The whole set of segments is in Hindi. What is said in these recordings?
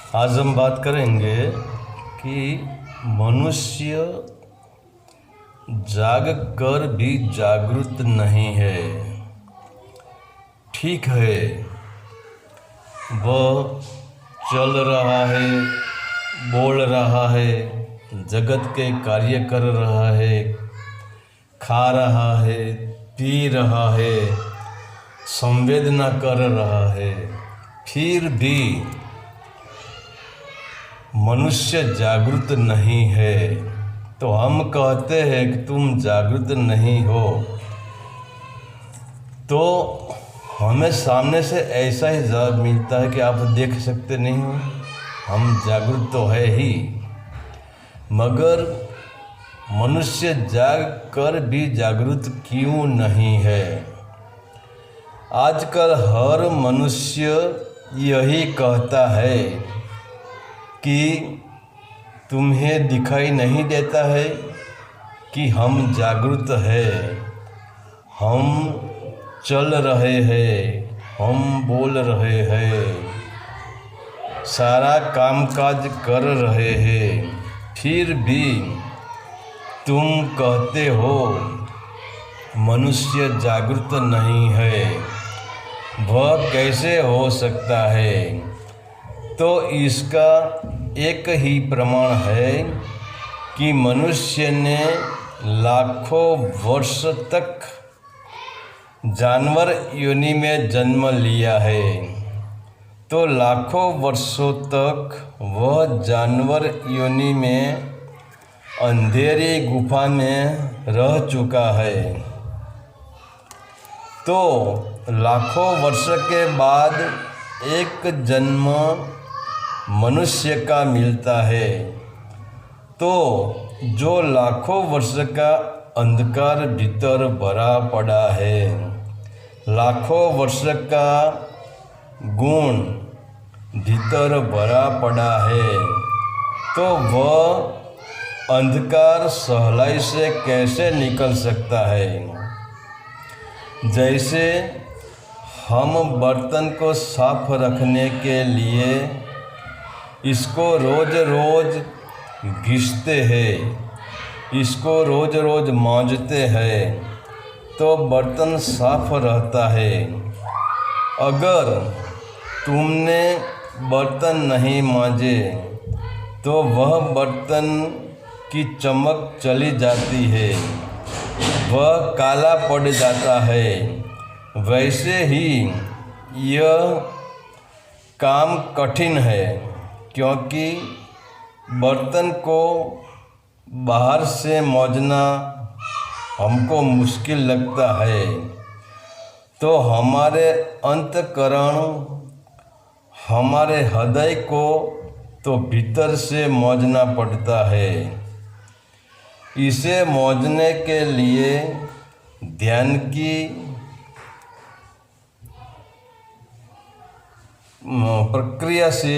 आज हम बात करेंगे कि मनुष्य जाग कर भी जागरूक नहीं है। ठीक है, वह चल रहा है, बोल रहा है, जगत के कार्य कर रहा है, खा रहा है, पी रहा है, संवेदना कर रहा है, फिर भी मनुष्य जागरूक नहीं है। तो हम कहते हैं कि तुम जागरूक नहीं हो, तो हमें सामने से ऐसा ही जवाब मिलता है कि आप देख सकते नहीं हो, हम जागरूक तो है ही, मगर मनुष्य जाग कर भी जागरूक क्यों नहीं है। आजकल हर मनुष्य यही कहता है कि तुम्हें दिखाई नहीं देता है कि हम जागरूक है, हम चल रहे हैं, हम बोल रहे हैं, सारा कामकाज कर रहे हैं, फिर भी तुम कहते हो मनुष्य जागरूक नहीं है। वह कैसे हो सकता है? तो इसका एक ही प्रमाण है कि मनुष्य ने लाखों वर्ष तक जानवर योनि में जन्म लिया है। तो लाखों वर्षों तक वह जानवर योनि में अंधेरी गुफा में रह चुका है। तो लाखों वर्ष के बाद एक जन्म मनुष्य का मिलता है। तो जो लाखों वर्ष का अंधकार भीतर भरा पड़ा है, लाखों वर्ष का गुण भीतर भरा पड़ा है, तो वह अंधकार सहलाई से कैसे निकल सकता है? जैसे हम बर्तन को साफ रखने के लिए इसको रोज रोज घिसते हैं, इसको रोज रोज मांजते हैं, तो बर्तन साफ रहता है। अगर तुमने बर्तन नहीं मांजे तो वह बर्तन की चमक चली जाती है, वह काला पड़ जाता है। वैसे ही यह काम कठिन है, क्योंकि बर्तन को बाहर से मांजना हमको मुश्किल लगता है, तो हमारे अंतःकरण, हमारे हृदय को तो भीतर से मांजना पड़ता है। इसे मांजने के लिए ध्यान की प्रक्रिया से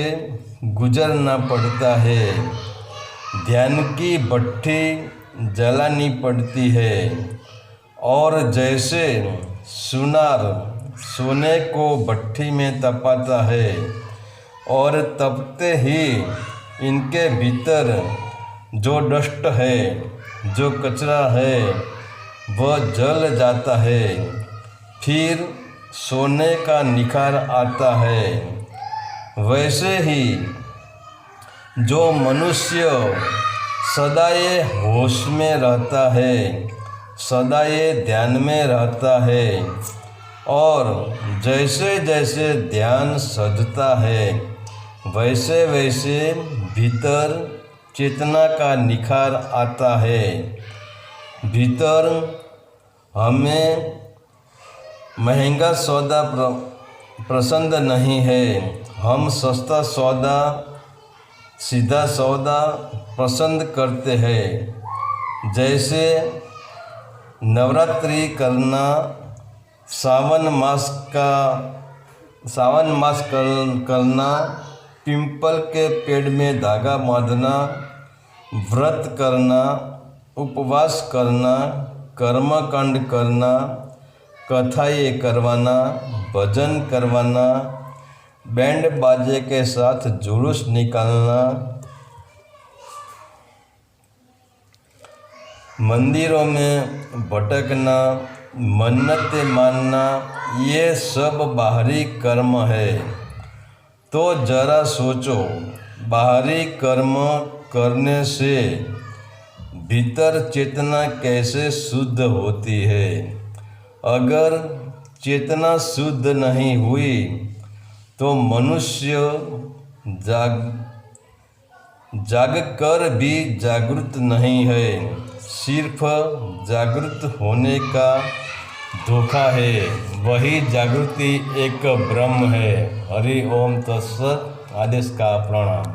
गुजरना पड़ता है, ध्यान की भट्ठी जलानी पड़ती है। और जैसे सुनार सोने को भट्ठी में तपाता है और तपते ही इनके भीतर जो डस्ट है, जो कचरा है, वह जल जाता है, फिर सोने का निखार आता है। वैसे ही जो मनुष्य सदाए होश में रहता है, सदाए ध्यान में रहता है, और जैसे जैसे ध्यान सजता है, वैसे वैसे भीतर चेतना का निखार आता है। भीतर हमें महंगा सौदा पसंद नहीं है, हम सस्ता सौदा, सीधा सौदा पसंद करते हैं। जैसे नवरात्रि करना, सावन मास करना, पिंपल के पेड़ में धागा बांधना, व्रत करना, उपवास करना, कर्मकांड करना, कथाएँ करवाना, भजन करवाना, बैंड बाजे के साथ जुलूस निकालना, मंदिरों में भटकना, मन्नत मानना, ये सब बाहरी कर्म है। तो जरा सोचो, बाहरी कर्म करने से भीतर चेतना कैसे शुद्ध होती है? अगर चेतना शुद्ध नहीं हुई तो मनुष्य जाग कर भी जागृत नहीं है, सिर्फ जागृत होने का धोखा है। वही जागृति एक ब्रह्म है। हरि ओम तत्सत। आदेश का प्रणाम।